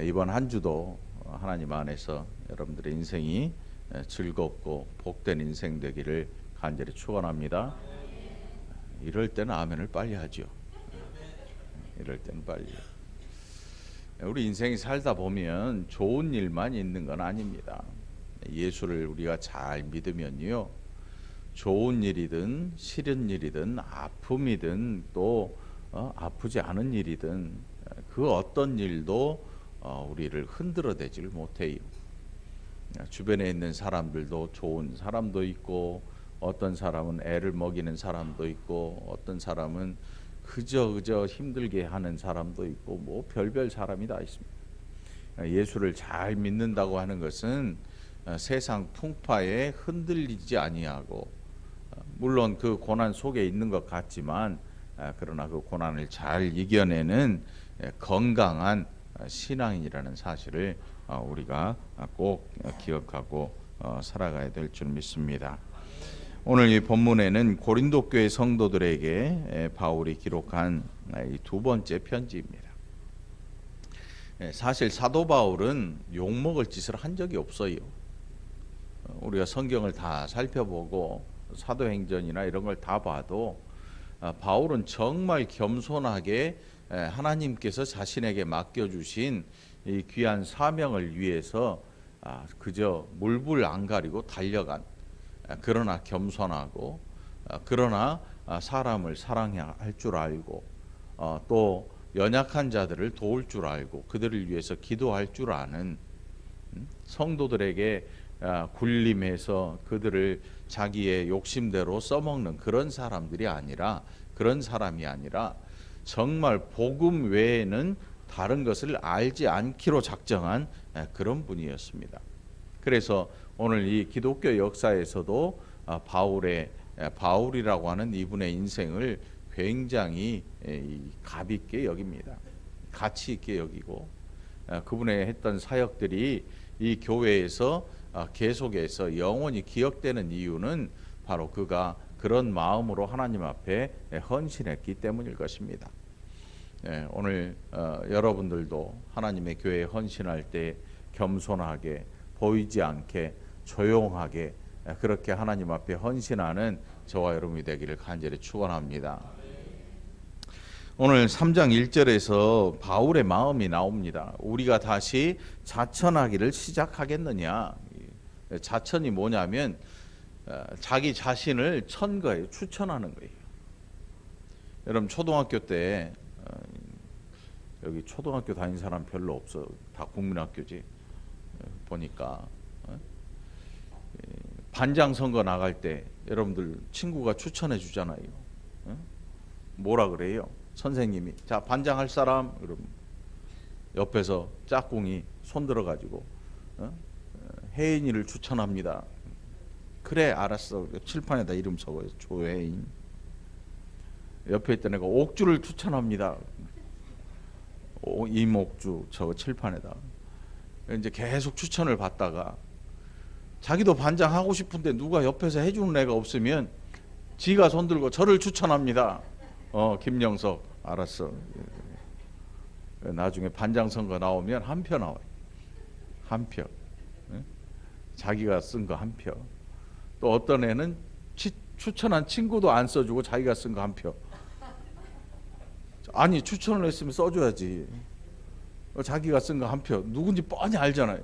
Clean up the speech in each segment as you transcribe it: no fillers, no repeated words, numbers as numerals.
이번 한 주도 하나님 안에서 여러분들의 인생이 즐겁고 복된 인생 되기를 간절히 축원합니다. 이럴 때는 아멘을 빨리 하죠. 이럴 때는 빨리. 우리 인생이 살다 보면 좋은 일만 있는 건 아닙니다. 예수를 우리가 잘 믿으면요, 좋은 일이든 싫은 일이든 아픔이든 또 아프지 않은 일이든 그 어떤 일도 우리를 흔들어대질 못해요. 주변에 있는 사람들도 좋은 사람도 있고, 어떤 사람은 애를 먹이는 사람도 있고, 어떤 사람은 그저 힘들게 하는 사람도 있고, 뭐 별별 사람이 다 있습니다. 예수를 잘 믿는다고 하는 것은 세상 풍파에 흔들리지 아니하고, 물론 그 고난 속에 있는 것 같지만 그러나 그 고난을 잘 이겨내는 건강한 신앙인이라는 사실을 우리가 꼭 기억하고 살아가야 될 줄 믿습니다. 오늘 이 본문에는 고린도 교회 성도들에게 바울이 기록한 이 두 번째 편지입니다. 사실 사도 바울은 욕먹을 짓을 한 적이 없어요. 우리가 성경을 다 살펴보고 사도행전이나 이런 걸 다 봐도 바울은 정말 겸손하게 하나님께서 자신에게 맡겨주신 이 귀한 사명을 위해서 그저 물불 안 가리고 달려간, 그러나 겸손하고, 그러나 사람을 사랑해야 할 줄 알고, 또 연약한 자들을 도울 줄 알고 그들을 위해서 기도할 줄 아는, 성도들에게 군림해서 그들을 자기의 욕심대로 써먹는 그런 사람이 아니라 정말 복음 외에는 다른 것을 알지 않기로 작정한 그런 분이었습니다. 그래서 오늘 이 기독교 역사에서도 바울이라고 하는 이분의 인생을 굉장히 값 있게 여깁니다. 가치 있게 여기고, 그분의 했던 사역들이 이 교회에서 계속해서 영원히 기억되는 이유는 바로 그가 그런 마음으로 하나님 앞에 헌신했기 때문일 것입니다. 오늘 여러분들도 하나님의 교회에 헌신할 때 겸손하게, 보이지 않게, 조용하게 그렇게 하나님 앞에 헌신하는 저와 여러분이 되기를 간절히 축원합니다. 오늘 3장 1절에서 바울의 마음이 나옵니다. 우리가 다시 자천하기를 시작하겠느냐. 자천이 뭐냐면 자기 자신을 천거예요. 추천하는 거예요. 여러분 초등학교 때, 여기 초등학교 다닌 사람 별로 없어. 다 국민학교지. 보니까 반장 선거 나갈 때 여러분들 친구가 추천해 주잖아요. 뭐라 그래요? 선생님이 자 반장 할 사람, 그럼 옆에서 짝꿍이 손 들어가지고 혜인이를 추천합니다. 그래 알았어. 칠판에다 이름 적어요. 조혜인. 옆에 있던 애가 옥주를 추천합니다. 임옥주 저거 칠판에다. 이제 계속 추천을 받다가 자기도 반장 하고 싶은데 누가 옆에서 해주는 애가 없으면 지가 손 들고 저를 추천합니다. 김영석 알았어. 나중에 반장 선거 나오면 한 표 나와요. 한 표. 자기가 쓴 거 한 표. 또 어떤 애는 추천한 친구도 안 써주고 자기가 쓴 거 한 표. 아니 추천을 했으면 써줘야지. 자기가 쓴 거 한 표. 누군지 뻔히 알잖아요.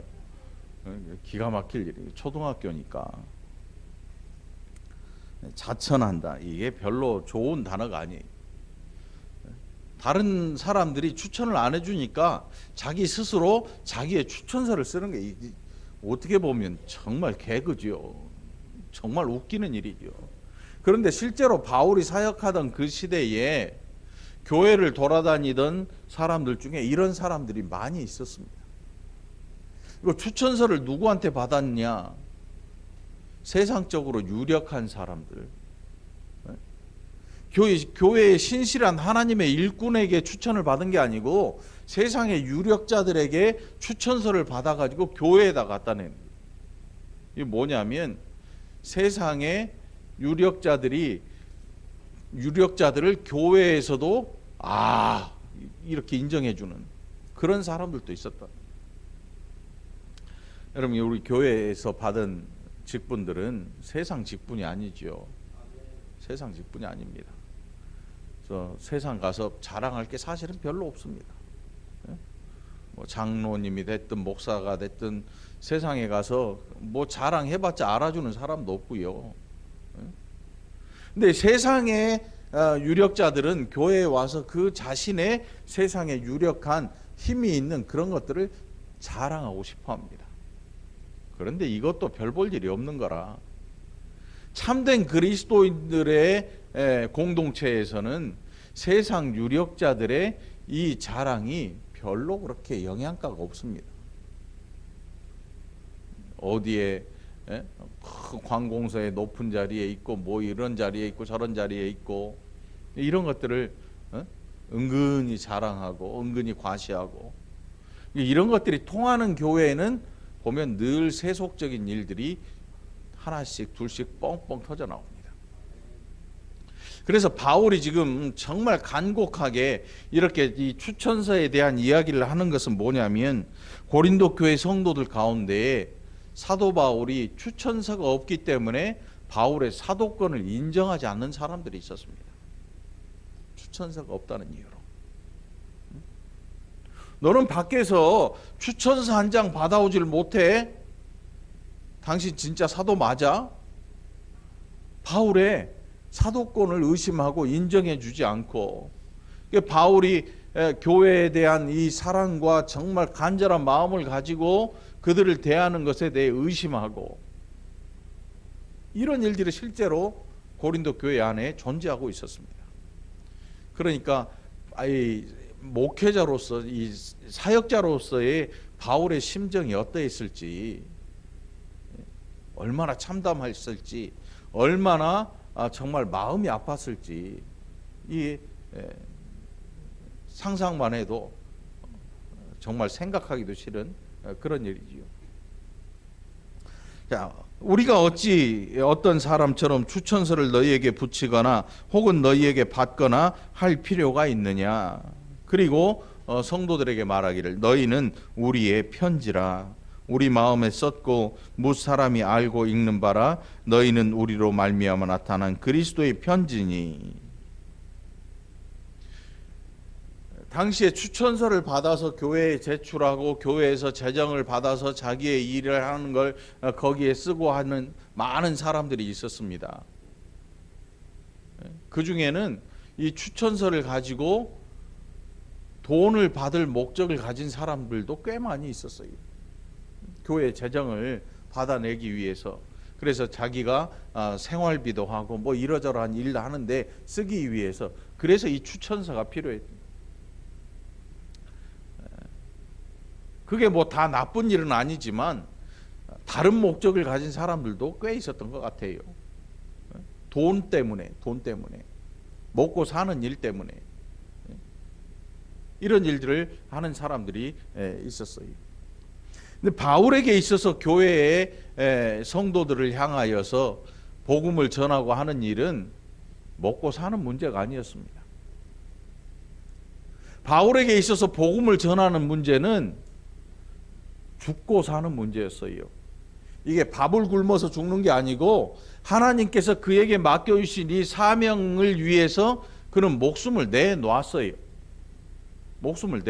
기가 막힐 일이에요. 초등학교니까. 자천한다. 이게 별로 좋은 단어가 아니에요. 다른 사람들이 추천을 안 해주니까 자기 스스로 자기의 추천서를 쓰는 게 어떻게 보면 정말 개그죠. 정말 웃기는 일이죠. 그런데 실제로 바울이 사역하던 그 시대에 교회를 돌아다니던 사람들 중에 이런 사람들이 많이 있었습니다. 이거 추천서를 누구한테 받았냐? 세상적으로 유력한 사람들, 교회의 신실한 하나님의 일꾼에게 추천을 받은 게 아니고 세상의 유력자들에게 추천서를 받아가지고 교회에다 갖다 낸 거예요. 이게 뭐냐면 세상의 유력자들을 교회에서도 이렇게 인정해주는 그런 사람들도 있었다. 여러분, 우리 교회에서 받은 직분들은 세상 직분이 아니죠. 세상 직분이 아닙니다. 그래서 세상 가서 자랑할 게 사실은 별로 없습니다. 뭐 장로님이 됐든 목사가 됐든 세상에 가서 뭐 자랑해봤자 알아주는 사람도 없고요. 근데 세상의 유력자들은 교회에 와서 그 자신의 세상에 유력한 힘이 있는 그런 것들을 자랑하고 싶어합니다. 그런데 이것도 별 볼 일이 없는 거라. 참된 그리스도인들의 공동체에서는 세상 유력자들의 이 자랑이 별로 그렇게 영향가가 없습니다. 어디에 관공서의 높은 자리에 있고 뭐 이런 자리에 있고 저런 자리에 있고 이런 것들을 은근히 자랑하고 은근히 과시하고 이런 것들이 통하는 교회에는 보면 늘 세속적인 일들이 하나씩 둘씩 뻥뻥 터져 나옵니다. 그래서 바울이 지금 정말 간곡하게 이렇게 이 추천서에 대한 이야기를 하는 것은 뭐냐면 고린도 교회 성도들 가운데 사도 바울이 추천서가 없기 때문에 바울의 사도권을 인정하지 않는 사람들이 있었습니다. 추천서가 없다는 이유로. 너는 밖에서 추천서 한 장 받아오질 못해? 당신 진짜 사도 맞아? 바울의 사도권을 의심하고 인정해 주지 않고, 바울이 교회에 대한 이 사랑과 정말 간절한 마음을 가지고 그들을 대하는 것에 대해 의심하고, 이런 일들이 실제로 고린도 교회 안에 존재하고 있었습니다. 그러니까 목회자로서, 이 사역자로서의 바울의 심정이 어떠했을지, 얼마나 참담했을지, 얼마나 정말 마음이 아팠을지, 이 상상만 해도 정말 생각하기도 싫은 그런 일이지요. 자, 우리가 어찌 어떤 사람처럼 추천서를 너희에게 붙이거나 혹은 너희에게 받거나 할 필요가 있느냐? 그리고 성도들에게 말하기를 너희는 우리의 편지라. 우리 마음에 썼고 무 사람이 알고 읽는 바라. 너희는 우리로 말미암아 나타난 그리스도의 편지니. 당시에 추천서를 받아서 교회에 제출하고 교회에서 재정을 받아서 자기의 일을 하는 걸 거기에 쓰고 하는 많은 사람들이 있었습니다. 그 중에는 이 추천서를 가지고 돈을 받을 목적을 가진 사람들도 꽤 많이 있었어요. 교회 재정을 받아내기 위해서. 그래서 자기가 생활비도 하고 뭐 이러저러한 일도 하는데 쓰기 위해서. 그래서 이 추천서가 필요했습니다. 그게 뭐 다 나쁜 일은 아니지만 다른 목적을 가진 사람들도 꽤 있었던 것 같아요. 돈 때문에 먹고 사는 일 때문에 이런 일들을 하는 사람들이 있었어요. 근데 바울에게 있어서 교회의 성도들을 향하여서 복음을 전하고 하는 일은 먹고 사는 문제가 아니었습니다. 바울에게 있어서 복음을 전하는 문제는 죽고 사는 문제였어요. 이게 밥을 굶어서 죽는 게 아니고 하나님께서 그에게 맡겨주신 이 사명을 위해서 그는 목숨을 내놓았어요. 목숨을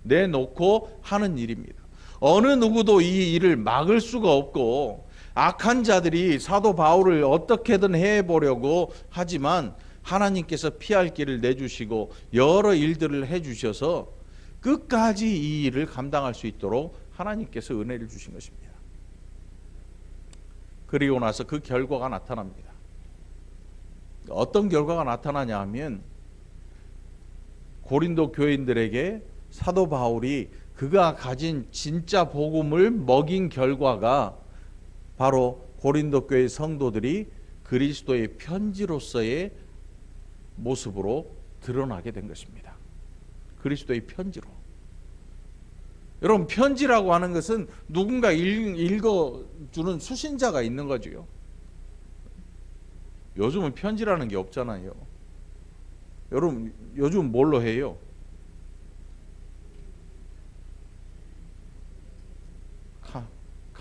내놓고 하는 일입니다. 어느 누구도 이 일을 막을 수가 없고 악한 자들이 사도 바울을 어떻게든 해보려고 하지만 하나님께서 피할 길을 내주시고 여러 일들을 해주셔서 끝까지 이 일을 감당할 수 있도록 하나님께서 은혜를 주신 것입니다. 그리고 나서 그 결과가 나타납니다. 어떤 결과가 나타나냐 하면 고린도 교인들에게 사도 바울이 그가 가진 진짜 복음을 먹인 결과가 바로 고린도 교회 성도들이 그리스도의 편지로서의 모습으로 드러나게 된 것입니다. 그리스도의 편지로. 여러분, 편지라고 하는 것은 누군가 읽어주는 수신자가 있는 거죠. 요즘은 편지라는 게 없잖아요. 여러분, 요즘 뭘로 해요?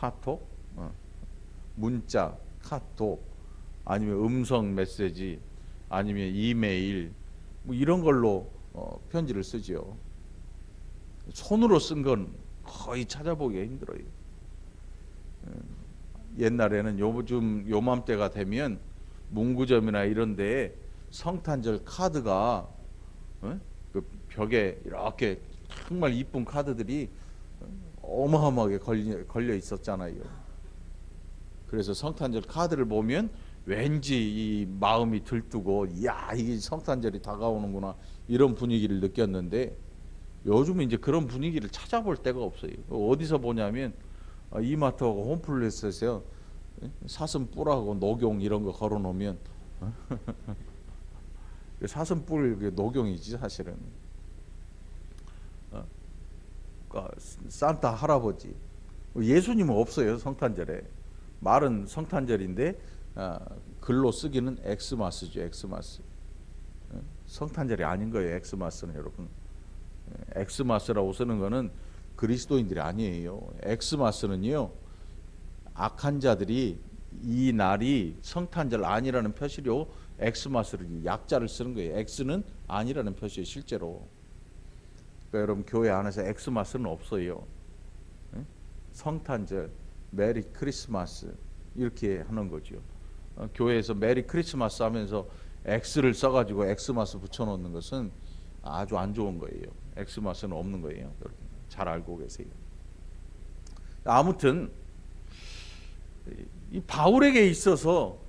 카톡, 문자, 카톡, 아니면 음성 메시지, 아니면 이메일, 뭐 이런 걸로 편지를 쓰죠. 손으로 쓴 건 거의 찾아보기가 힘들어요. 옛날에는 요즘 요맘때가 되면 문구점이나 이런 데에 성탄절 카드가 그 벽에 이렇게 정말 이쁜 카드들이 어마어마하게 걸려 있었잖아요. 그래서 성탄절 카드를 보면 왠지 이 마음이 들뜨고, 야, 이게 성탄절이 다가오는구나, 이런 분위기를 느꼈는데, 요즘은 이제 그런 분위기를 찾아볼 데가 없어요. 어디서 보냐면 이마트하고 홈플러스에서 사슴뿔하고 녹용 이런 거 걸어 놓으면 사슴뿔 녹용이지 사실은. 산타 할아버지, 예수님은 없어요 성탄절에. 말은 성탄절인데 글로 쓰기는 엑스마스죠. 엑스마스. 성탄절이 아닌 거예요. 엑스마스는 여러분. 엑스마스라고 쓰는 거는 그리스도인들이 아니에요. 엑스마스는요, 악한 자들이 이 날이 성탄절 아니라는 표시로 엑스마스를 약자를 쓰는 거예요. 엑스는 아니라는 표시예요 실제로. 그러니까 여러분 교회 안에서 엑스마스는 없어요. 성탄절, 메리 크리스마스 이렇게 하는 거죠. 교회에서 메리 크리스마스 하면서 X를 써가지고 엑스마스 붙여놓는 것은 아주 안 좋은 거예요. 엑스마스는 없는 거예요. 여러분 잘 알고 계세요. 아무튼 이 바울에게 있어서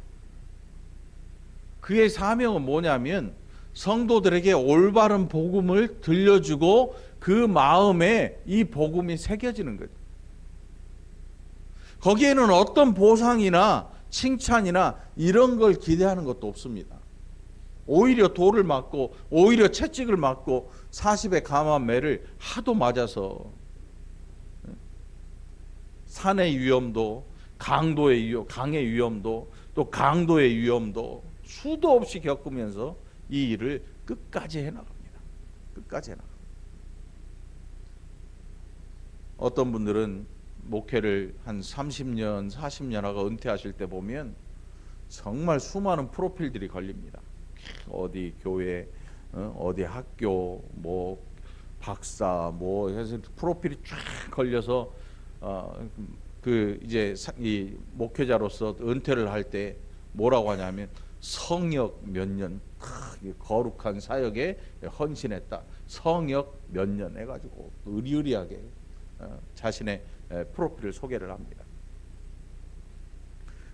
그의 사명은 뭐냐면 성도들에게 올바른 복음을 들려주고 그 마음에 이 복음이 새겨지는 거죠. 거기에는 어떤 보상이나 칭찬이나 이런 걸 기대하는 것도 없습니다. 오히려 돌을 맞고, 오히려 채찍을 맞고, 40의 감한 매를 하도 맞아서 산의 위험도, 강의 위험도, 또 강도의 위험도 수도 없이 겪으면서 이 일을 끝까지 해나갑니다. 끝까지 해나갑니다. 어떤 분들은 목회를 한 30년, 40년 하고 은퇴하실 때 보면 정말 수많은 프로필들이 걸립니다. 어디 교회, 어디 학교, 뭐 박사, 뭐 해서 프로필이 쫙 걸려서 그 이제 이 목회자로서 은퇴를 할 때 뭐라고 하냐면 성역 몇 년, 거룩한 사역에 헌신했다. 성역 몇 년 해가지고 의리의리하게 자신의 프로필을 소개를 합니다.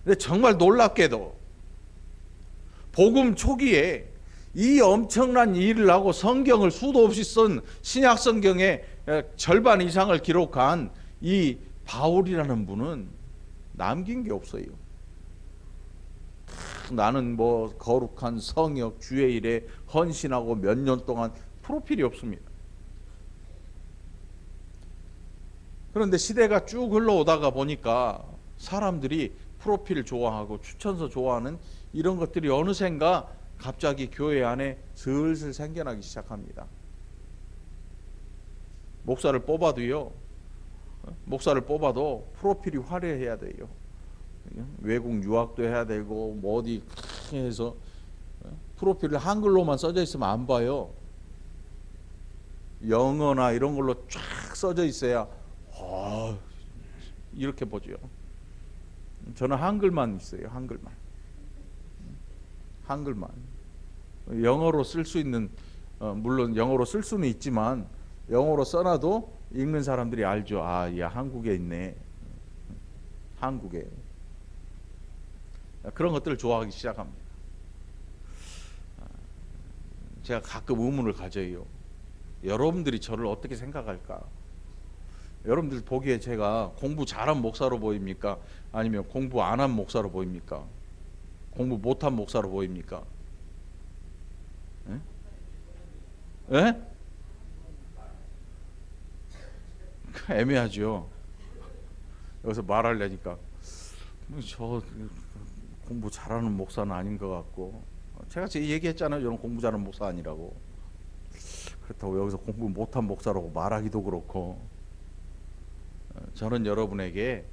근데 정말 놀랍게도 복음 초기에 이 엄청난 일을 하고 성경을 수도 없이 쓴 신약 성경의 절반 이상을 기록한 이 바울이라는 분은 남긴 게 없어요. 나는 뭐 거룩한 성역 주의 일에 헌신하고 몇 년 동안 프로필이 없습니다. 그런데 시대가 쭉 흘러오다가 보니까 사람들이 프로필 좋아하고 추천서 좋아하는 이런 것들이 어느샌가 갑자기 교회 안에 슬슬 생겨나기 시작합니다. 목사를 뽑아도 프로필이 화려해야 돼요. 외국 유학도 해야 되고 뭐 어디 해서 프로필을 한글로만 써져 있으면 안 봐요. 영어나 이런 걸로 쫙 써져 있어야 이렇게 보죠. 저는 한글만 있어요. 한글만. 영어로 쓸 수 있는 물론 영어로 쓸 수는 있지만 영어로 써놔도 읽는 사람들이 알죠. 야 한국에 있네. 한국에. 그런 것들을 좋아하기 시작합니다. 제가 가끔 의문을 가져요. 여러분들이 저를 어떻게 생각할까? 여러분들 보기에 제가 공부 잘한 목사로 보입니까? 아니면 공부 안 한 목사로 보입니까? 공부 못한 목사로 보입니까? 예? 애매하죠. 여기서 말하려니까 저 공부 잘하는 목사는 아닌 것 같고, 제가 얘기했잖아요. 저는 공부 잘하는 목사 아니라고. 그렇다고 여기서 공부 못한 목사라고 말하기도 그렇고, 저는 여러분에게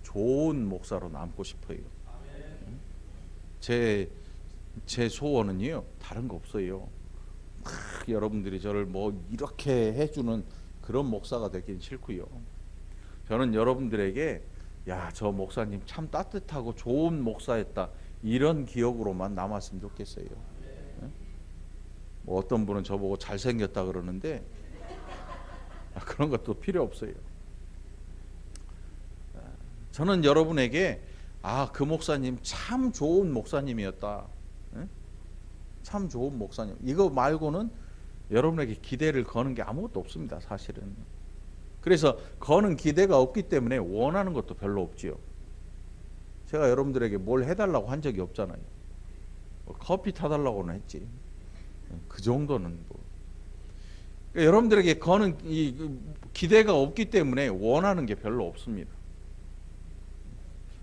좋은 목사로 남고 싶어요. 제 소원은요 다른 거 없어요. 막 여러분들이 저를 뭐 이렇게 해주는 그런 목사가 되긴 싫고요. 저는 여러분들에게 야, 저 목사님 참 따뜻하고 좋은 목사였다 이런 기억으로만 남았으면 좋겠어요. 뭐 어떤 분은 저보고 잘생겼다 그러는데 그런 것도 필요 없어요. 저는 여러분에게 그 목사님 참 좋은 목사님이었다, 참 좋은 목사님, 이거 말고는 여러분에게 기대를 거는 게 아무것도 없습니다, 사실은. 그래서 거는 기대가 없기 때문에 원하는 것도 별로 없지요. 제가 여러분들에게 뭘 해달라고 한 적이 없잖아요. 커피 타달라고는 했지. 그 정도는 뭐. 그러니까 여러분들에게 거는 이 기대가 없기 때문에 원하는 게 별로 없습니다.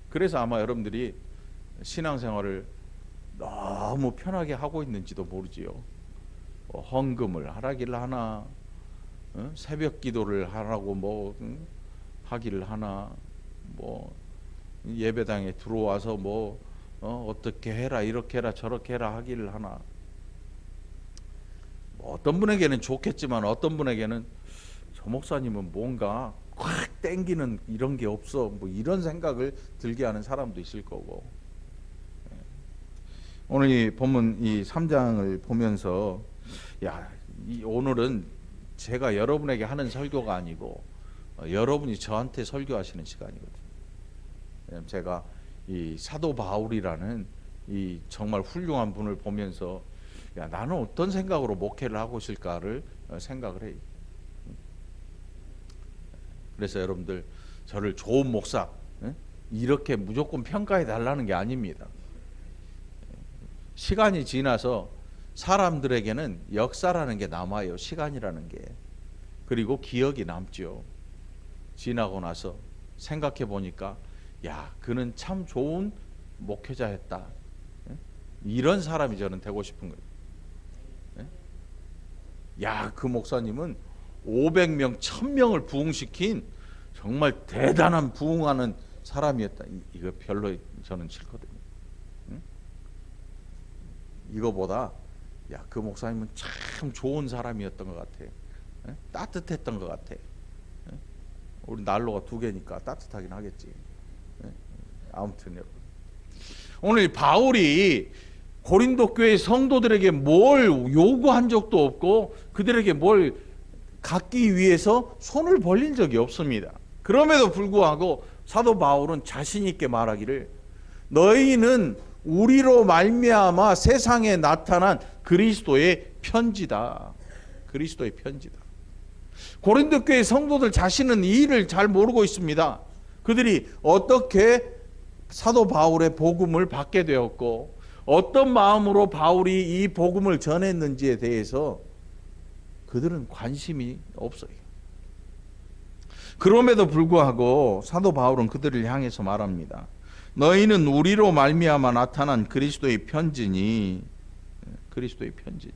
그래서 아마 여러분들이 신앙생활을 너무 편하게 하고 있는지도 모르지요. 헌금을 하라기를 하나, 새벽 기도를 하라고 뭐 하기를 하나, 뭐 예배당에 들어와서 뭐 어떻게 해라, 이렇게 해라, 저렇게 해라 하기를 하나. 뭐 어떤 분에게는 좋겠지만 어떤 분에게는 저 목사님은 뭔가 확 땡기는 이런 게 없어, 뭐 이런 생각을 들게 하는 사람도 있을 거고. 오늘 이 본문 이 3장을 보면서 오늘은 제가 여러분에게 하는 설교가 아니고 여러분이 저한테 설교하시는 시간이거든요. 제가 이 사도 바울이라는 이 정말 훌륭한 분을 보면서 나는 어떤 생각으로 목회를 하고 있을까를 생각을 해요. 그래서 여러분들 저를 좋은 목사 이렇게 무조건 평가해 달라는 게 아닙니다. 시간이 지나서 사람들에게는 역사라는 게 남아요. 시간이라는 게. 그리고 기억이 남죠. 지나고 나서 생각해 보니까 그는 참 좋은 목회자였다, 이런 사람이 저는 되고 싶은 거예요. 그 목사님은 500명, 1000명을 부흥시킨 정말 대단한 부흥하는 사람이었다. 이거 별로 저는 싫거든요. 이거보다 그 목사님은 참 좋은 사람이었던 것 같아. 따뜻했던 것 같아. 우리 난로가 2개니까 따뜻하긴 하겠지. 아무튼 여러분, 오늘 바울이 고린도 교회 성도들에게 뭘 요구한 적도 없고 그들에게 뭘 갖기 위해서 손을 벌린 적이 없습니다. 그럼에도 불구하고 사도 바울은 자신 있게 말하기를 너희는 우리로 말미암아 세상에 나타난 그리스도의 편지다. 그리스도의 편지다. 고린도 교회 성도들 자신은 이 일을 잘 모르고 있습니다. 그들이 어떻게 사도 바울의 복음을 받게 되었고 어떤 마음으로 바울이 이 복음을 전했는지에 대해서 그들은 관심이 없어요. 그럼에도 불구하고 사도 바울은 그들을 향해서 말합니다. 너희는 우리로 말미암아 나타난 그리스도의 편지니, 그리스도의 편지니.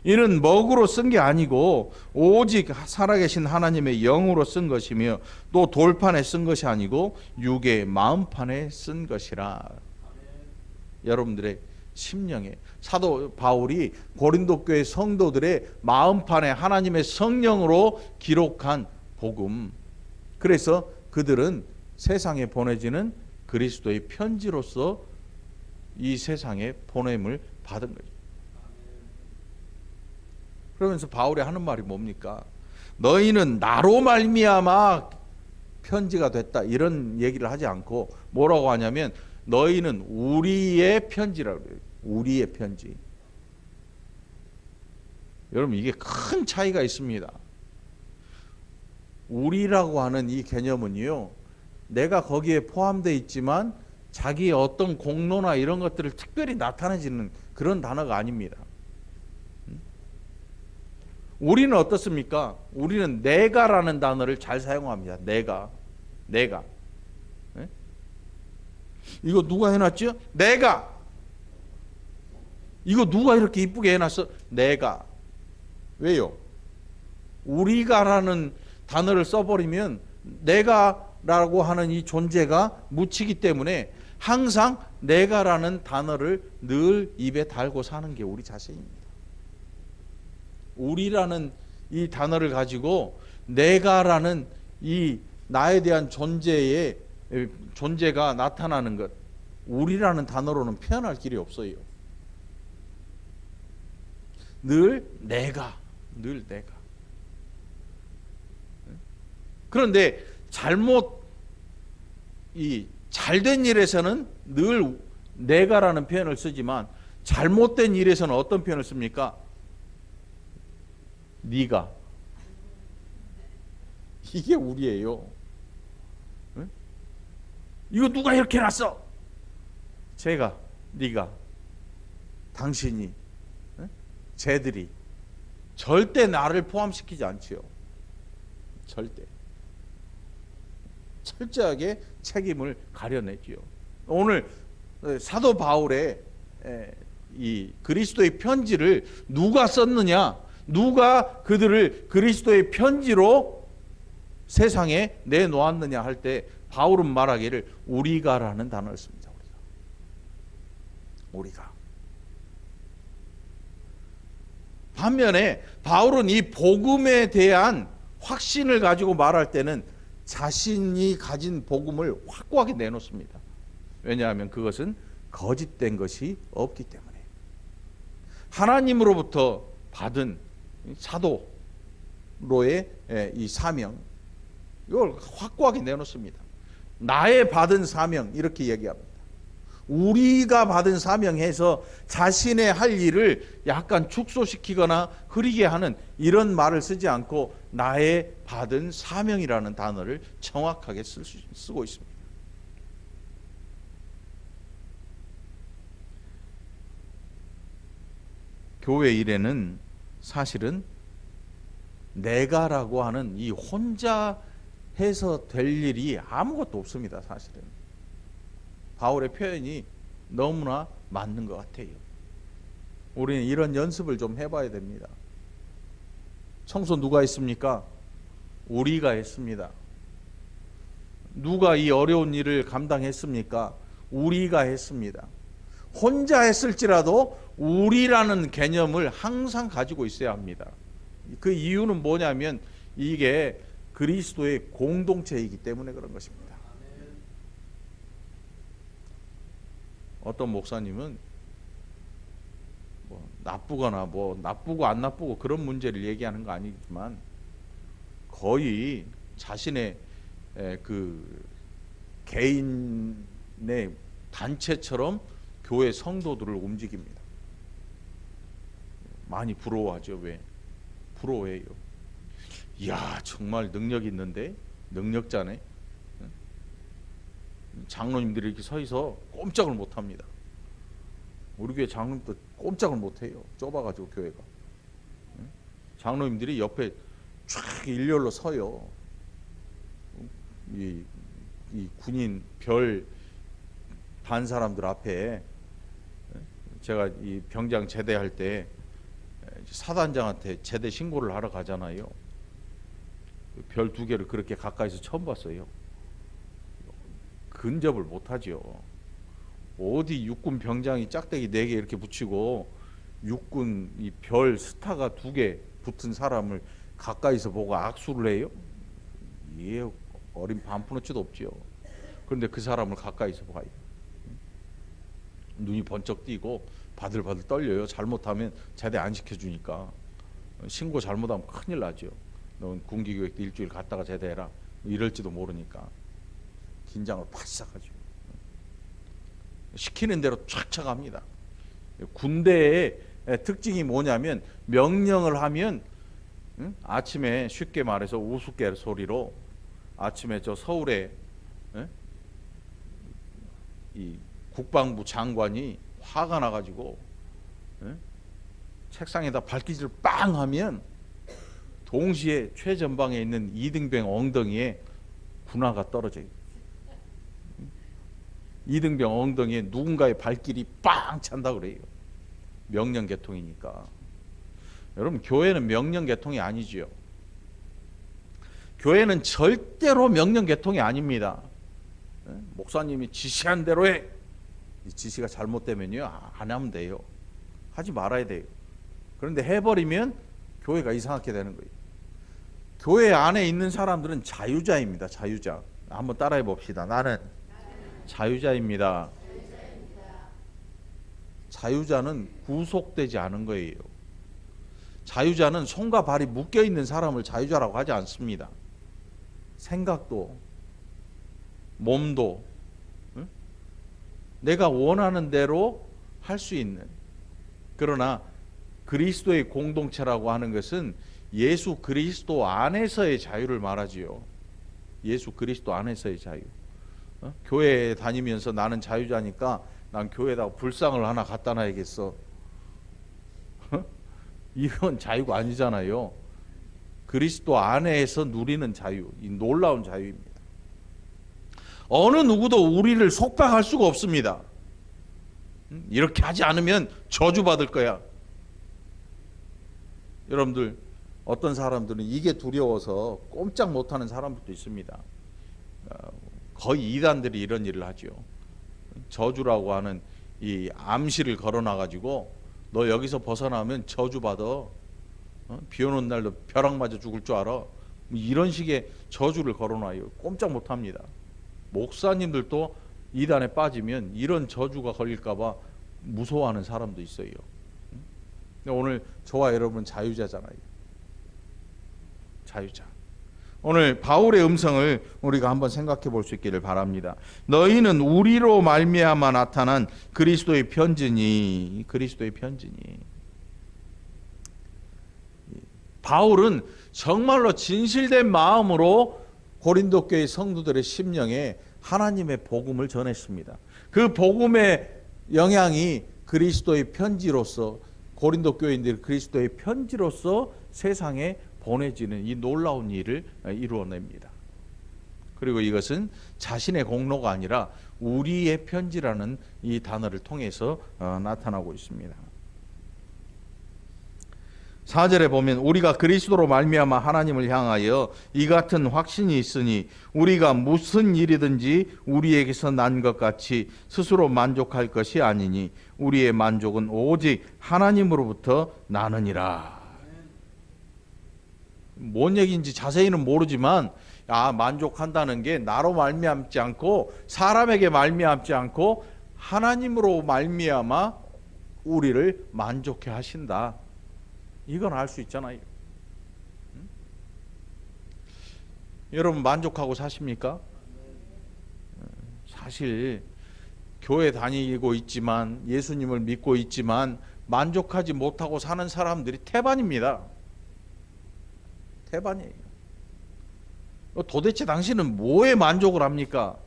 이는 먹으로 쓴 게 아니고 오직 살아계신 하나님의 영으로 쓴 것이며 또 돌판에 쓴 것이 아니고 육의 마음판에 쓴 것이라. 여러분들의 심령에 사도 바울이 고린도 교회 성도들의 마음판에 하나님의 성령으로 기록한 복음, 그래서 그들은 세상에 보내지는 그리스도의 편지로서 이 세상에 보냄을 받은 거죠. 그러면서 바울이 하는 말이 뭡니까? 너희는 나로 말미암아 편지가 됐다, 이런 얘기를 하지 않고 뭐라고 하냐면 너희는 우리의 편지라고 그래요. 우리의 편지. 여러분, 이게 큰 차이가 있습니다. 우리라고 하는 이 개념은요, 내가 거기에 포함되어 있지만 자기의 어떤 공로나 이런 것들을 특별히 나타내지는 그런 단어가 아닙니다. 우리는 어떻습니까? 우리는 내가라는 단어를 잘 사용합니다. 내가. 이거 누가 해놨죠? 내가. 이거 누가 이렇게 이쁘게 해놨어? 내가. 왜요? 우리가라는 단어를 써버리면 내가 내가라고 하는 이 존재가 묻히기 때문에 항상 내가라는 단어를 늘 입에 달고 사는 게 우리 자신입니다. 우리라는 이 단어를 가지고 내가라는 이 나에 대한 존재가 나타나는 것, 우리라는 단어로는 표현할 길이 없어요. 늘 내가. 그런데 잘된 일에서는 늘 내가라는 표현을 쓰지만 잘못된 일에서는 어떤 표현을 씁니까? 네가. 이게 우리예요. 이거 누가 이렇게 해놨어? 제가, 네가, 당신이, 쟤들이. 절대 나를 포함시키지 않지요. 절대. 철저하게 책임을 가려내지요. 오늘 사도 바울의 이 그리스도의 편지를 누가 썼느냐, 누가 그들을 그리스도의 편지로 세상에 내놓았느냐 할 때 바울은 말하기를 우리가라는 단어를 씁니다. 우리가. 반면에 바울은 이 복음에 대한 확신을 가지고 말할 때는 자신이 가진 복음을 확고하게 내놓습니다. 왜냐하면 그것은 거짓된 것이 없기 때문에. 하나님으로부터 받은 사도로의 이 사명, 이걸 확고하게 내놓습니다. 나의 받은 사명, 이렇게 얘기합니다. 우리가 받은 사명해서 자신의 할 일을 약간 축소시키거나 흐리게 하는 이런 말을 쓰지 않고 나의 받은 사명이라는 단어를 정확하게 쓰고 있습니다. 교회 일에는 사실은 내가라고 하는 이 혼자 해서 될 일이 아무것도 없습니다. 사실은 바울의 표현이 너무나 맞는 것 같아요. 우리는 이런 연습을 좀 해봐야 됩니다. 청소 누가 했습니까? 우리가 했습니다. 누가 이 어려운 일을 감당했습니까? 우리가 했습니다. 혼자 했을지라도 우리라는 개념을 항상 가지고 있어야 합니다. 그 이유는 뭐냐면 이게 그리스도의 공동체이기 때문에 그런 것입니다. 어떤 목사님은 나쁘거나 나쁘고 안 나쁘고 그런 문제를 얘기하는 거 아니지만 거의 자신의 그 개인의 단체처럼 교회 성도들을 움직입니다. 많이 부러워하죠. 왜? 부러워해요. 이야, 정말 능력 있는데, 능력자네. 장로님들이 이렇게 서 있어 꼼짝을 못합니다. 우리 교회 장로님도 꼼짝을 못해요. 좁아가지고 교회가. 장로님들이 옆에 쫙 일렬로 서요. 이 군인 별 반 사람들 앞에. 제가 이 병장 제대할 때 사단장한테 제대 신고를 하러 가잖아요. 별 2개를 그렇게 가까이서 처음 봤어요. 근접을 못하죠. 어디 육군 병장이 짝대기 4개 이렇게 붙이고 육군 이 별 스타가 2개 붙은 사람을 가까이서 보고 악수를 해요? 예, 어린 반푼어치도 없죠. 그런데 그 사람을 가까이서 봐요. 눈이 번쩍 띄고 바들바들 떨려요. 잘못하면 제대 안 시켜주니까. 신고 잘못하면 큰일 나죠. 넌 군기교육도 일주일 갔다가 제대해라 이럴지도 모르니까 긴장을 바싹 하죠. 시키는 대로 촥촥 합니다. 군대의 특징이 뭐냐면 명령을 하면 아침에 쉽게 말해서 우스갯소리로 아침에 저 서울에 이 국방부 장관이 화가 나가지고 책상에다 발기질을 빵 하면 동시에 최전방에 있는 이등병 엉덩이에 군화가 떨어져요. 이등병 엉덩이에 누군가의 발길이 빵 찬다 그래요. 명령계통이니까. 여러분, 교회는 명령계통이 아니지요. 교회는 절대로 명령 계통이 아닙니다. 목사님이 지시한 대로 해. 이 지시가 잘못되면요, 안 하면 돼요. 하지 말아야 돼요. 그런데 해버리면 교회가 이상하게 되는 거예요. 교회 안에 있는 사람들은 자유자입니다. 자유자. 한번 따라해 봅시다. 나는 자유자입니다. 자유자는 구속되지 않은 거예요. 자유자는 손과 발이 묶여 있는 사람을 자유자라고 하지 않습니다. 생각도 몸도 내가 원하는 대로 할 수 있는, 그러나 그리스도의 공동체라고 하는 것은 예수 그리스도 안에서의 자유를 말하지요. 예수 그리스도 안에서의 자유. 교회에 다니면서 나는 자유자니까 난 교회에다가 불상을 하나 갖다 놔야겠어. 이건 자유가 아니잖아요. 그리스도 안에서 누리는 자유, 이 놀라운 자유입니다. 어느 누구도 우리를 속박할 수가 없습니다. 이렇게 하지 않으면 저주받을 거야. 여러분들, 어떤 사람들은 이게 두려워서 꼼짝 못하는 사람들도 있습니다. 거의 이단들이 이런 일을 하죠. 저주라고 하는 이 암시를 걸어놔가지고 너 여기서 벗어나면 저주받아. 비 오는 날도 벼락 맞아 죽을 줄 알아. 이런 식의 저주를 걸어놔요. 꼼짝 못합니다. 목사님들도 이단에 빠지면 이런 저주가 걸릴까봐 무서워하는 사람도 있어요. 오늘 저와 여러분 자유자잖아요. 자유자. 오늘 바울의 음성을 우리가 한번 생각해 볼 수 있기를 바랍니다. 너희는 우리로 말미암아 나타난 그리스도의 편지니. 그리스도의 편지니. 바울은 정말로 진실된 마음으로 고린도 교회 성도들의 심령에 하나님의 복음을 전했습니다. 그 복음의 영향이 그리스도의 편지로서, 고린도 교인들이 그리스도의 편지로서 세상에 보내지는 이 놀라운 일을 이루어냅니다. 그리고 이것은 자신의 공로가 아니라 우리의 편지라는 이 단어를 통해서 나타나고 있습니다. 4절에 보면 우리가 그리스도로 말미암아 하나님을 향하여 이 같은 확신이 있으니 우리가 무슨 일이든지 우리에게서 난 것 같이 스스로 만족할 것이 아니니 우리의 만족은 오직 하나님으로부터 나느니라. 뭔 얘기인지 자세히는 모르지만 만족한다는 게 나로 말미암지 않고 사람에게 말미암지 않고 하나님으로 말미암아 우리를 만족해 하신다. 이건 알 수 있잖아요. 여러분 만족하고 사십니까? 사실 교회 다니고 있지만 예수님을 믿고 있지만 만족하지 못하고 사는 사람들이 태반입니다. 태반이에요. 도대체 당신은 뭐에 만족을 합니까?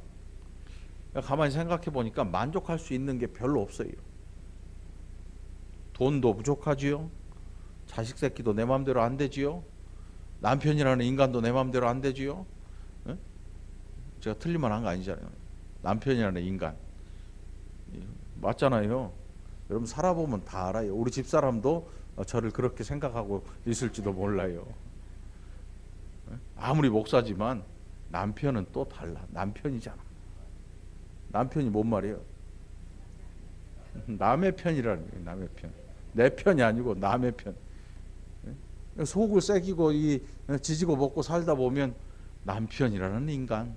가만히 생각해 보니까 만족할 수 있는 게 별로 없어요. 돈도 부족하지요. 자식 새끼도 내 마음대로 안 되지요. 남편이라는 인간도 내 마음대로 안 되지요. 제가 틀릴만 한 거 아니잖아요. 남편이라는 인간 맞잖아요. 여러분 살아보면 다 알아요. 우리 집사람도 저를 그렇게 생각하고 있을지도 몰라요. 아무리 목사지만 남편은 또 달라. 남편이잖아. 남편이 뭔 말이에요? 남의 편이라는 거예요. 남의 편. 내 편이 아니고 남의 편. 속을 새기고 지지고 먹고 살다 보면 남편이라는 인간,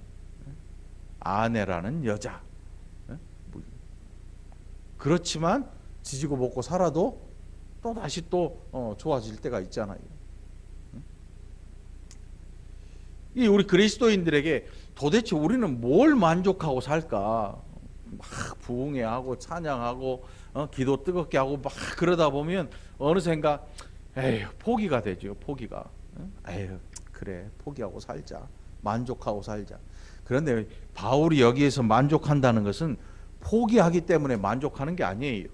아내라는 여자. 그렇지만 지지고 먹고 살아도 또 다시 또 좋아질 때가 있잖아요. 이 우리 그리스도인들에게 도대체 우리는 뭘 만족하고 살까? 막 부흥회하고 찬양하고 기도 뜨겁게 하고 막 그러다 보면 어느샌가 에휴 포기가 되죠. 포기가. 에휴 그래 포기하고 살자. 만족하고 살자. 그런데 바울이 여기에서 만족한다는 것은 포기하기 때문에 만족하는 게 아니에요.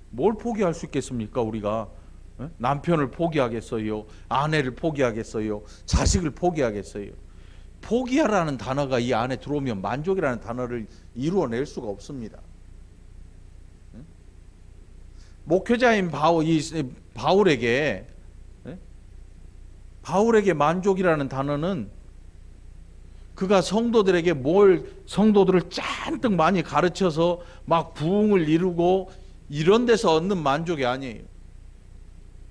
뭘 포기할 수 있겠습니까? 우리가 남편을 포기하겠어요? 아내를 포기하겠어요? 자식을 포기하겠어요? 포기하라는 단어가 이 안에 들어오면 만족이라는 단어를 이루어낼 수가 없습니다. 목회자인 바울에게 바울에게 만족이라는 단어는 그가 성도들에게 성도들을 잔뜩 많이 가르쳐서 막 부흥을 이루고 이런 데서 얻는 만족이 아니에요.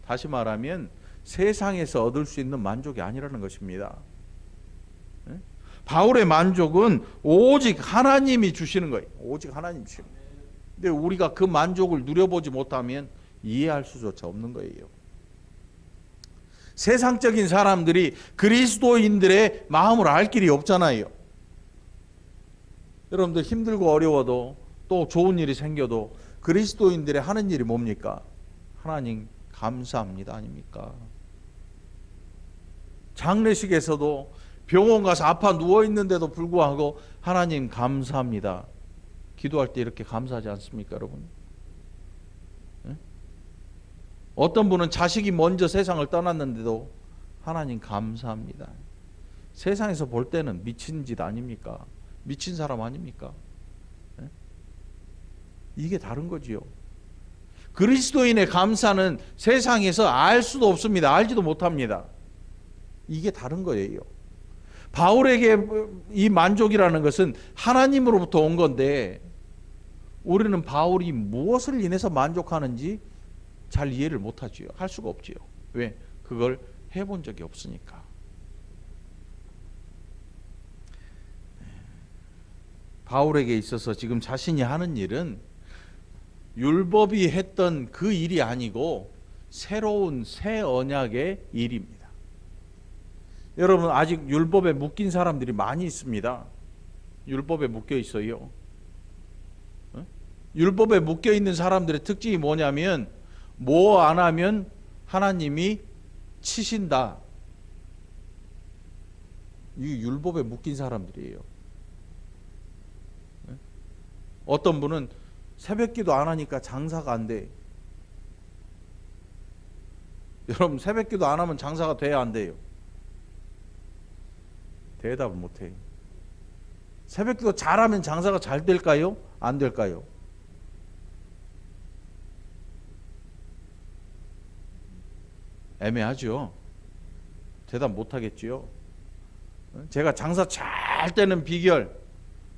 다시 말하면 세상에서 얻을 수 있는 만족이 아니라는 것입니다. 바울의 만족은 오직 하나님이 주시는 거예요. 오직 하나님이 주시는 거예요. 근데 우리가 그 만족을 누려보지 못하면 이해할 수조차 없는 거예요. 세상적인 사람들이 그리스도인들의 마음을 알 길이 없잖아요. 여러분들 힘들고 어려워도 또 좋은 일이 생겨도 그리스도인들의 하는 일이 뭡니까? 하나님 감사합니다 아닙니까? 장례식에서도 병원 가서 아파 누워있는데도 불구하고 하나님 감사합니다. 기도할 때 이렇게 감사하지 않습니까 여러분? 어떤 분은 자식이 먼저 세상을 떠났는데도 하나님 감사합니다. 세상에서 볼 때는 미친 짓 아닙니까? 미친 사람 아닙니까? 이게 다른 거지요. 그리스도인의 감사는 세상에서 알 수도 없습니다. 알지도 못합니다. 이게 다른 거예요. 바울에게 이 만족이라는 것은 하나님으로부터 온 건데 우리는 바울이 무엇을 인해서 만족하는지 잘 이해를 못하지요. 할 수가 없지요. 왜? 그걸 해본 적이 없으니까. 바울에게 있어서 지금 자신이 하는 일은 율법이 했던 그 일이 아니고 새로운 새 언약의 일입니다. 여러분 아직 율법에 묶인 사람들이 많이 있습니다. 율법에 묶여 있어요. 율법에 묶여 있는 사람들의 특징이 뭐냐면 뭐 안 하면 하나님이 치신다. 이 율법에 묶인 사람들이에요. 어떤 분은 새벽기도 안 하니까 장사가 안 돼. 여러분 새벽기도 안 하면 장사가 돼야 안 돼요? 대답을 못 해요. 새벽기도 잘하면 장사가 잘 될까요? 안 될까요? 애매하죠. 대답 못 하겠지요. 제가 장사 잘 되는 비결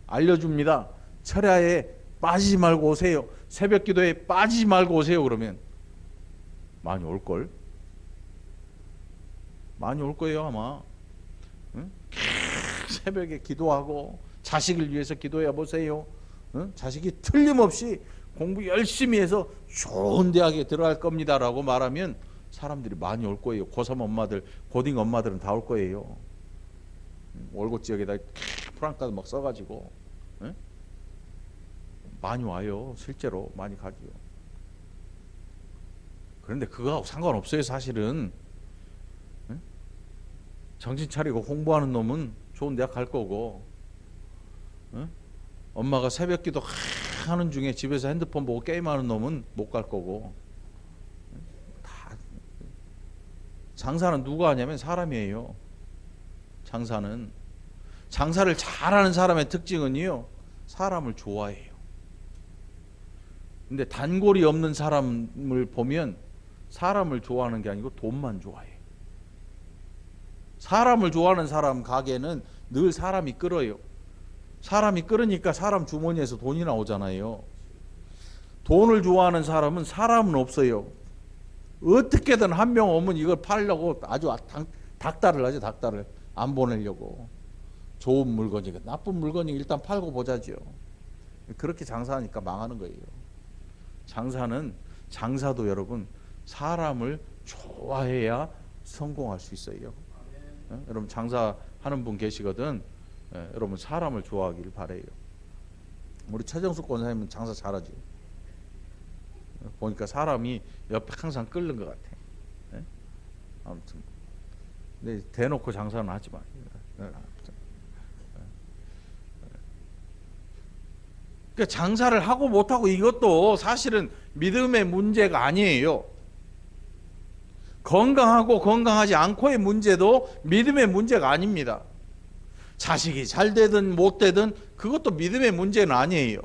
알려줍니다. 철야에 빠지지 말고 오세요. 새벽 기도에 빠지지 말고 오세요. 그러면 많이 올걸? 많이 올 거예요 아마. 응? 새벽에 기도하고 자식을 위해서 기도해 보세요. 응? 자식이 틀림없이 공부 열심히 해서 좋은 대학에 들어갈 겁니다 라고 말하면 사람들이 많이 올 거예요. 고3 엄마들, 고딩 엄마들은 다 올 거예요. 월곶 지역에다 프랑카드 막 써가지고 응? 많이 와요. 실제로 많이 가지요. 그런데 그거하고 상관없어요. 사실은 응? 정신 차리고 공부하는 놈은 좋은 대학 갈 거고 응? 엄마가 새벽기도 하는 중에 집에서 핸드폰 보고 게임하는 놈은 못 갈 거고. 다 장사는 누가 하냐면 사람이에요. 장사를 잘하는 사람의 특징은요, 사람을 좋아해요. 근데 단골이 없는 사람을 보면 사람을 좋아하는 게 아니고 돈만 좋아해. 사람을 좋아하는 사람 가게는 늘 사람이 끌어요. 사람이 끌으니까 사람 주머니에서 돈이 나오잖아요. 돈을 좋아하는 사람은 사람은 없어요. 어떻게든 한 명 오면 이걸 팔려고 아주 닥달을 하죠. 닥달을 안 보내려고. 좋은 물건이니까 나쁜 물건이 일단 팔고 보자죠. 그렇게 장사하니까 망하는 거예요. 장사도 여러분 사람을 좋아해야 성공할 수 있어요. 여러분 장사하는 분 계시거든. 여러분 사람을 좋아하기를 바래요. 우리 최정숙 권사님은 장사 잘하지. 보니까 사람이 옆에 항상 끓는 것 같아. 아무튼 근데 대놓고 장사는 하지 마. 그러니까 장사를 하고 못하고 이것도 사실은 믿음의 문제가 아니에요. 건강하고 건강하지 않고의 문제도 믿음의 문제가 아닙니다. 자식이 잘 되든 못 되든 그것도 믿음의 문제는 아니에요.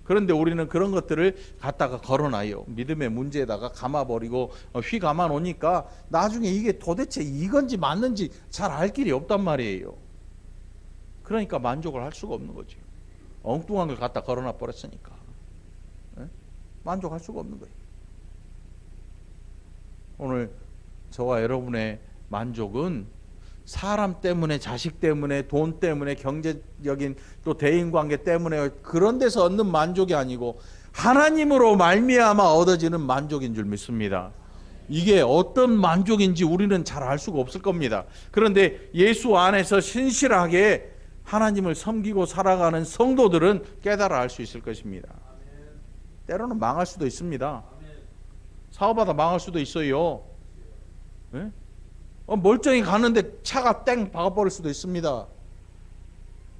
그런데 우리는 그런 것들을 갖다가 걸어놔요. 믿음의 문제에다가 감아버리고 휘 감아놓으니까 나중에 이게 도대체 이건지 맞는지 잘 알 길이 없단 말이에요. 그러니까 만족을 할 수가 없는 거죠. 엉뚱한 걸 갖다 걸어놔 버렸으니까 만족할 수가 없는 거예요. 오늘 저와 여러분의 만족은 사람 때문에, 자식 때문에, 돈 때문에, 경제적인 또 대인관계 때문에 그런 데서 얻는 만족이 아니고 하나님으로 말미암아 얻어지는 만족인 줄 믿습니다. 이게 어떤 만족인지 우리는 잘 알 수가 없을 겁니다. 그런데 예수 안에서 신실하게 하나님을 섬기고 살아가는 성도들은 깨달아 알 수 있을 것입니다. 때로는 망할 수도 있습니다. 사업하다 망할 수도 있어요. 네? 멀쩡히 가는데 차가 땡 박아버릴 수도 있습니다.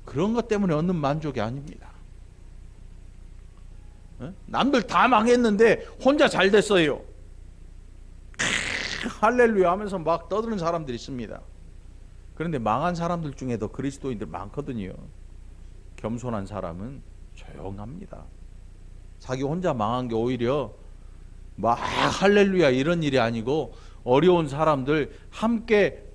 그런 것 때문에 얻는 만족이 아닙니다. 네? 남들 다 망했는데 혼자 잘 됐어요. 할렐루야 하면서 막 떠드는 사람들이 있습니다. 그런데 망한 사람들 중에도 그리스도인들 많거든요. 겸손한 사람은 조용합니다. 자기 혼자 망한 게 오히려 막 할렐루야 이런 일이 아니고 어려운 사람들 함께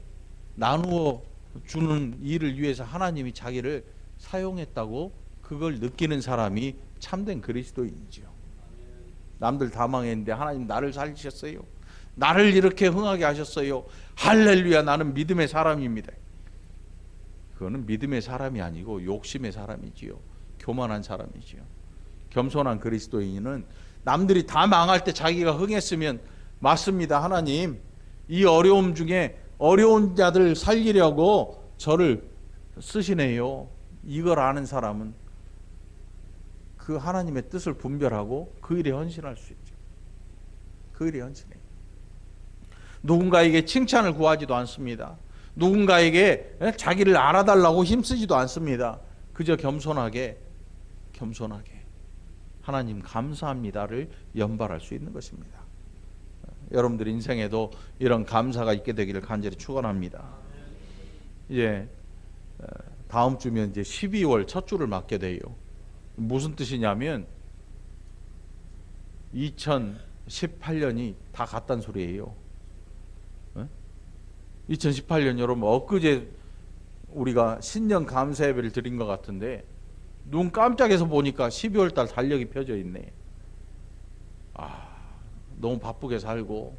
나누어 주는 일을 위해서 하나님이 자기를 사용했다고 그걸 느끼는 사람이 참된 그리스도인이죠. 남들 다 망했는데 하나님 나를 살리셨어요. 나를 이렇게 흥하게 하셨어요. 할렐루야 나는 믿음의 사람입니다. 그거는 믿음의 사람이 아니고 욕심의 사람이지요. 교만한 사람이지요. 겸손한 그리스도인은 남들이 다 망할 때 자기가 흥했으면 맞습니다. 하나님 이 어려움 중에 어려운 자들 살리려고 저를 쓰시네요. 이걸 아는 사람은 그 하나님의 뜻을 분별하고 그 일에 헌신할 수 있죠. 그 일에 헌신해요. 누군가에게 칭찬을 구하지도 않습니다. 누군가에게 자기를 알아달라고 힘쓰지도 않습니다. 그저 겸손하게 하나님 감사합니다를 연발할 수 있는 것입니다. 여러분들 인생에도 이런 감사가 있게 되기를 간절히 축원합니다. 이제 다음 주면 이제 12월 첫 주를 맞게 돼요. 무슨 뜻이냐면 2018년이 다 갔단 소리예요. 2018년 여러분 엊그제 우리가 신년 감사 예배를 드린 것 같은데 눈 깜짝해서 보니까 12월 달 달력이 펴져 있네. 너무 바쁘게 살고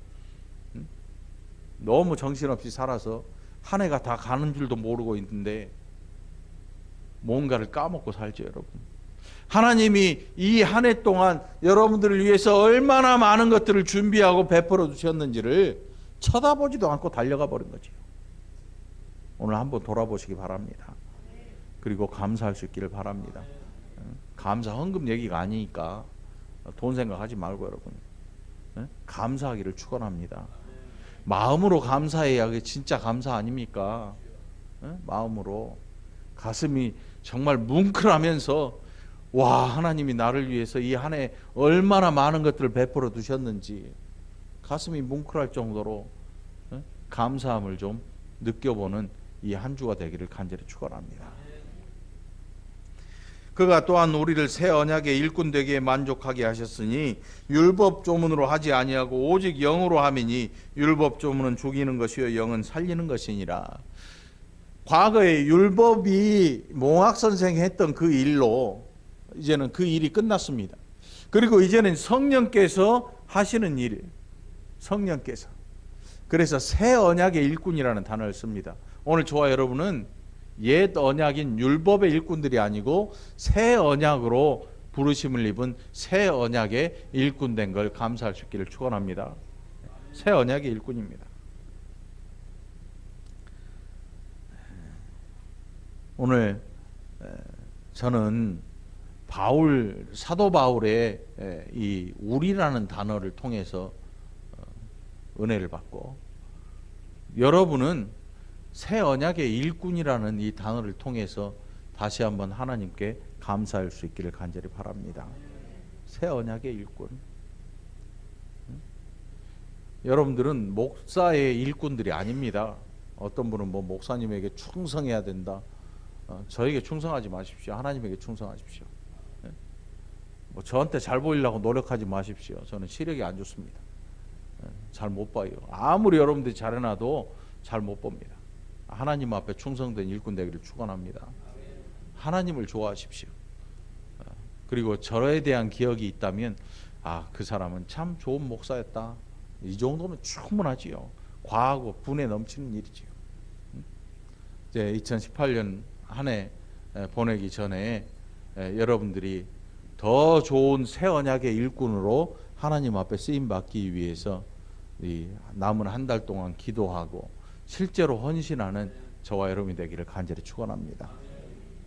너무 정신없이 살아서 한 해가 다 가는 줄도 모르고 있는데 뭔가를 까먹고 살죠. 여러분 하나님이 이 한 해 동안 여러분들을 위해서 얼마나 많은 것들을 준비하고 베풀어 주셨는지를 쳐다보지도 않고 달려가 버린 거죠. 오늘 한번 돌아보시기 바랍니다. 그리고 감사할 수 있기를 바랍니다. 감사 헌금 얘기가 아니니까 돈 생각하지 말고 여러분 감사하기를 축원합니다. 마음으로 감사해야 그게 진짜 감사 아닙니까? 마음으로 가슴이 정말 뭉클하면서 와 하나님이 나를 위해서 이 한 해 얼마나 많은 것들을 베풀어 두셨는지 가슴이 뭉클할 정도로 감사함을 좀 느껴보는 이 한 주가 되기를 간절히 축원합니다. 그가 또한 우리를 새 언약의 일꾼 되기에 만족하게 하셨으니 율법 조문으로 하지 아니하고 오직 영으로 함이니 율법 조문은 죽이는 것이요 영은 살리는 것이니라. 과거에 율법이 몽학 선생이 했던 그 일로 이제는 그 일이 끝났습니다. 그리고 이제는 성령께서 하시는 일, 성령께서. 그래서 새 언약의 일꾼이라는 단어를 씁니다. 오늘 저와 여러분은 옛 언약인 율법의 일꾼들이 아니고 새 언약으로 부르심을 입은 새 언약의 일꾼 된 걸 감사할 수 있기를 축원합니다. 새 언약의 일꾼입니다. 오늘 저는 사도 바울의 이 우리라는 단어를 통해서 은혜를 받고 여러분은 새 언약의 일꾼이라는 이 단어를 통해서 다시 한번 하나님께 감사할 수 있기를 간절히 바랍니다. 새 언약의 일꾼. 여러분들은 목사의 일꾼들이 아닙니다. 어떤 분은 뭐 목사님에게 충성해야 된다. 저에게 충성하지 마십시오. 하나님에게 충성하십시오. 뭐 저한테 잘 보이려고 노력하지 마십시오. 저는 시력이 안 좋습니다. 잘 못 봐요. 아무리 여러분들이 잘해놔도 잘 못 봅니다. 하나님 앞에 충성된 일꾼 되기를 축원합니다. 하나님을 좋아하십시오. 그리고 저에 대한 기억이 있다면 그 사람은 참 좋은 목사였다. 이 정도면 충분하지요. 과하고 분에 넘치는 일이지요. 이제 2018년 한 해 보내기 전에 여러분들이 더 좋은 새 언약의 일꾼으로 하나님 앞에 쓰임 받기 위해서 이 남은 한 달 동안 기도하고 실제로 헌신하는 저와 여러분이 되기를 간절히 축원합니다.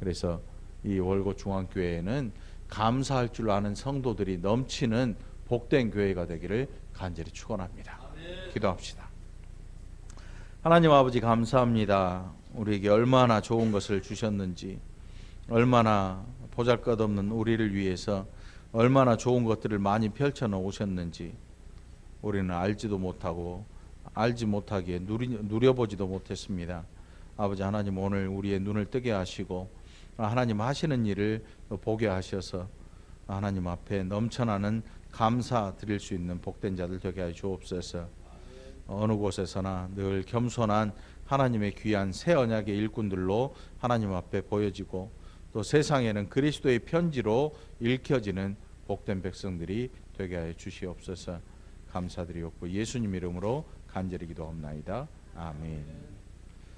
그래서 이 월곶 중앙교회에는 감사할 줄 아는 성도들이 넘치는 복된 교회가 되기를 간절히 축원합니다. 기도합시다. 하나님 아버지 감사합니다. 우리에게 얼마나 좋은 것을 주셨는지, 얼마나 보잘것없는 우리를 위해서 얼마나 좋은 것들을 많이 펼쳐 놓으셨는지 우리는 알지도 못하고 알지 못하기에 누려보지도 못했습니다. 아버지 하나님, 오늘 우리의 눈을 뜨게 하시고 하나님 하시는 일을 보게 하셔서 하나님 앞에 넘쳐나는 감사 드릴 수 있는 복된 자들 되게 하여 주옵소서. 어느 곳에서나 늘 겸손한 하나님의 귀한 새 언약의 일꾼들로 하나님 앞에 보여지고 또 세상에는 그리스도의 편지로 읽혀지는 복된 백성들이 되게 하여 주시옵소서. 감사드리옵고 예수님 이름으로 간절히 기도합나이다. 아멘.